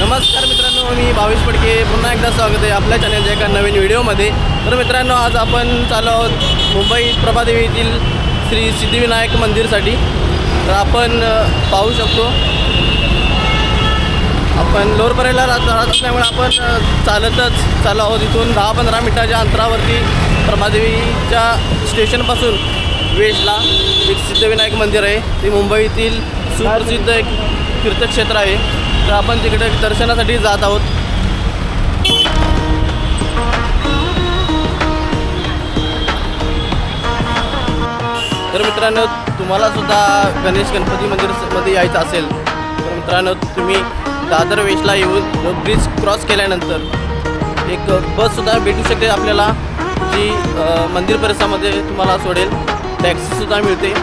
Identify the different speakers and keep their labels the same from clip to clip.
Speaker 1: नमस्कार मित्रांनो, मी भावेश फडके पुन्हा एकदा स्वागत आहे आपल्या चॅनलच्या एका नवीन व्हिडिओमध्ये. तर मित्रांनो, आज आपण चाललो आहोत मुंबई प्रभादेवी येथील श्री सिद्धिविनायक मंदिरसाठी. तर आपण पाहू शकतो, आपण लोअर परेडला राहत असल्यामुळे आपण चालतच चाललो आहोत. इथून 10-15 मिनिटाच्या अंतरावरती प्रभादेवीच्या स्टेशनपासून वेस्टला एक सिद्धिविनायक मंदिर आहे. ते मुंबईतील सुप्रसिद्ध एक तीर्थक्षेत्र आहे. तर आपण तिकडे दर्शनासाठी जात आहोत. तर मित्रांनो, तुम्हाला सुद्धा गणेश गणपती मंदिरमध्ये यायचं असेल तर मित्रांनो, तुम्ही दादर वेस्टला येऊन ब्रिज क्रॉस केल्यानंतर एक बससुद्धा भेटू शकते आपल्याला, जी मंदिर परिसरामध्ये तुम्हाला सोडेल. टॅक्सीसुद्धा मिळते.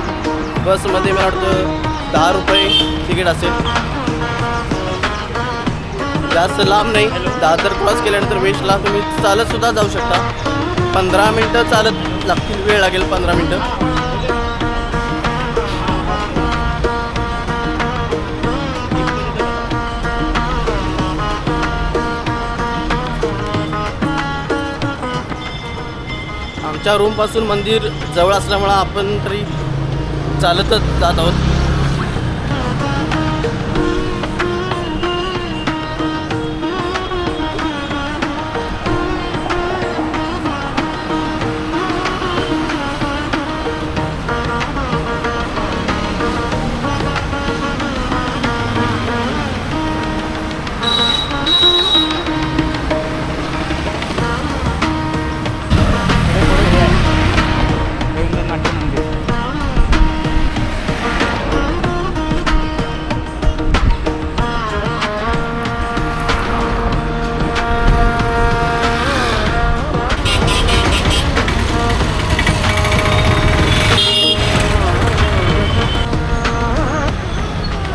Speaker 1: बसमध्ये मला वाटतं 10 रुपये तिकीट असेल. जास्त लांब नाही. दादर क्रॉस केल्यानंतर वेस्टला तुम्ही चालतसुद्धा जाऊ शकता. 15 मिनटं चालत लागतील, वेळ लागेल 15 मिनटं. आमच्या रूमपासून मंदिर जवळ असल्यामुळं आपण तरी चालतच जात आहोत.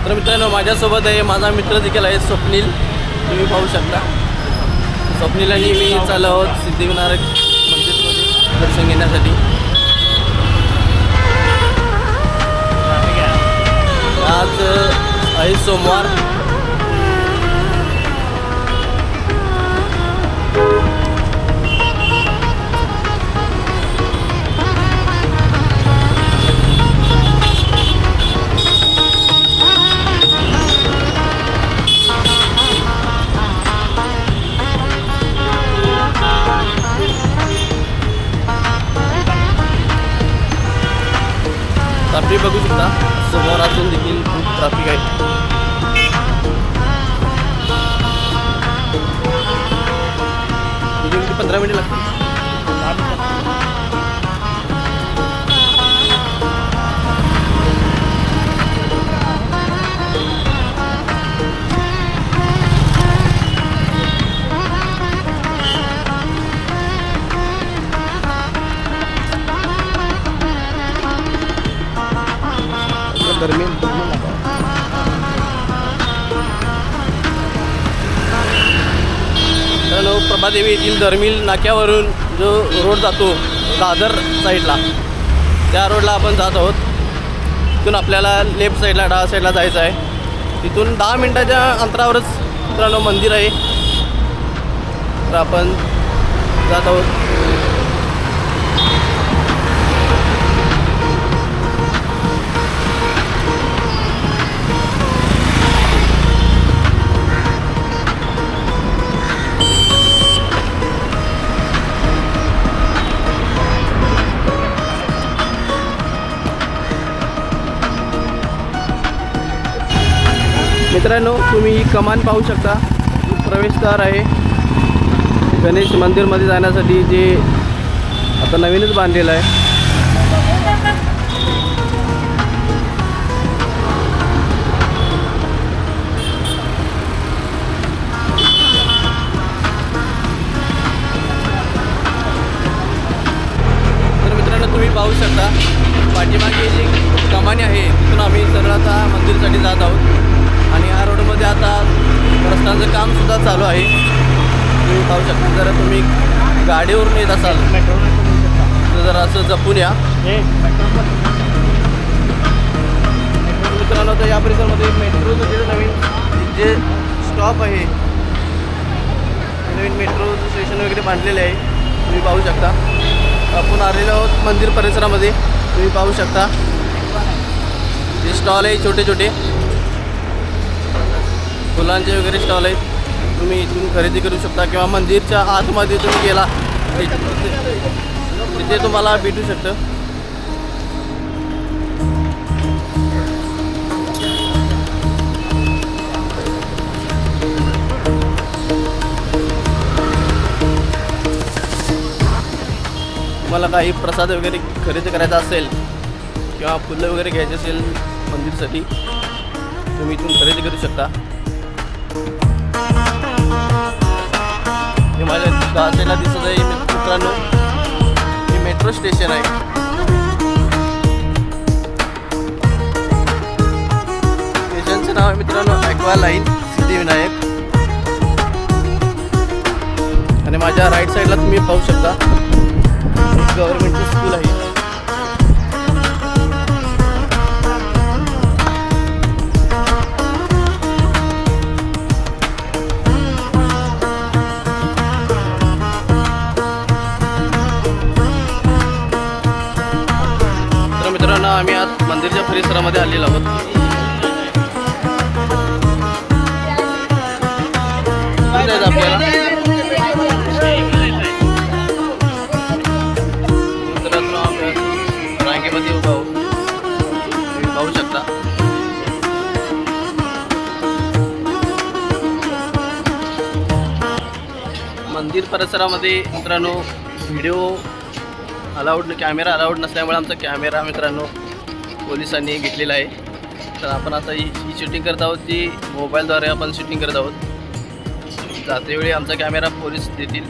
Speaker 1: तर मित्रांनो, माझ्यासोबत आहे माझा मित्र देखील आहे, स्वप्नील. तुम्ही पाहू शकता, स्वप्नील आणि मी चाललो आहोत सिद्धिविनायक मंदिरमध्ये दर्शन घेण्यासाठी. आज आहे सोमवार. ट्रॅफिक बघू शकता, समोर असून देखील खूप ट्रॅफिक आहे. किती 15 मिनिट लागतील. मित्रांनो, प्रभादेवी येथील दरमिल नाक्यावरून जो रोड जातो दादर साईडला, त्या रोडला आपण जात आहोत. तिथून आपल्याला लेफ्ट साईडला डाव्या साईडला जायचं आहे. तिथून 10 मिनिटाच्या अंतरावरच मित्रांनो मंदिर आहे. तर आपण जात आहोत. मित्रांनो, तुम्ही ही कमान पाहू शकता. प्रवेशद्वार आहे गणेश मंदिरमध्ये जाण्यासाठी, जे आता नवीनच बांधलेलं आहे. तर मित्रांनो, तुम्ही पाहू शकता पाठीमागे जी कमानी आहे तिथून आम्ही सरळ आता मंदिरसाठी जात आहोत. आणि या रोडमध्ये आता रस्त्याचं कामसुद्धा चालू आहे. तुम्ही पाहू शकता. जर तुम्ही गाडीवरून येत असाल तर जरा असं जपून या. मित्रांनो, तर या परिसरामध्ये मेट्रोचं जे नवीन जे स्टॉप आहे. नवीन मेट्रो स्टेशन वगैरे बांधलेले आहे, तुम्ही पाहू शकता. आपण आलेलो आहोत मंदिर परिसरामध्ये, तुम्ही पाहू शकता. हे स्टॉल आहे छोटे छोटे फुलांचे वगैरे स्टॉल आहेत. तुम्ही इथून खरेदी करू शकता किंवा मंदिरच्या आतमध्ये तुम्ही गेला तिथे तुम्हाला भेटू शकतं. तुम्हाला काही प्रसाद वगैरे खरेदी करायचा असेल किंवा फुलं वगैरे घ्यायची असेल मंदिरसाठी, तुम्ही इथून खरेदी करू शकता. हे माझ्या दासेला दिसत आहे मित्रांनो, हे मेट्रो स्टेशन आहे. स्टेशनचं नाव आहे मित्रांनो ॲक्वा लाईन सिद्धिविनायक. आणि माझ्या राईट साईडला तुम्ही पाहू शकता गव्हर्नमेंटचं स्कूल आहे. तर मित्रांनो, आम्ही आज मंदिरच्या परिसरामध्ये आलेलो आहोत. आपल्याला रांगेमध्ये उभा आहोत, तुम्ही पाहू शकता. मंदिर परिसरामध्ये मित्रांनो व्हिडिओ अलाउड, कॅमेरा अलाउड नसल्यामुळे आमचा कॅमेरा मित्रांनो पोलिसांनी घेतलेला आहे. तर आपण आता ही शूटिंग करत आहोत, ती मोबाईलद्वारे आपण शूटिंग करत आहोत. जातेवेळी आमचा कॅमेरा पोलीस देतील.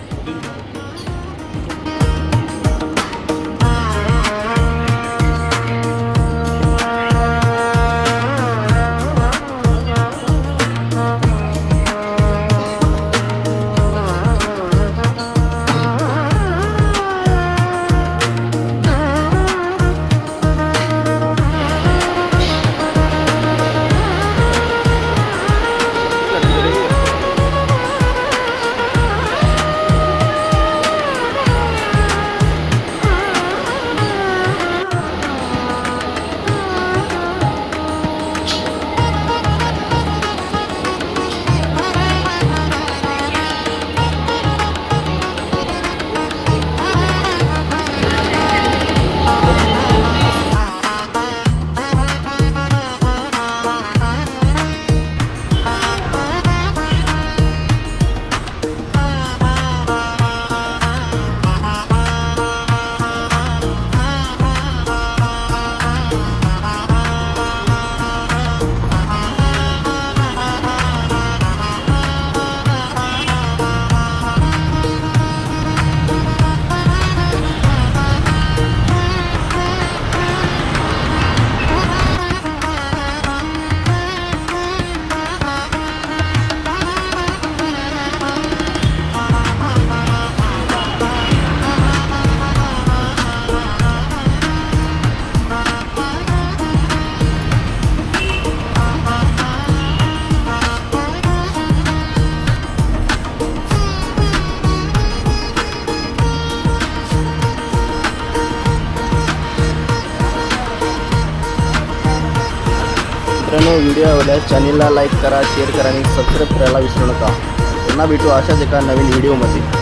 Speaker 2: मित्रांनो, व्हिडिओ आवडल्यास चॅनलला लाईक करा, शेअर करा आणि सबस्क्राईब करायला विसरू नका. पुन्हा भेटू अशाच एका नवीन व्हिडिओमध्ये.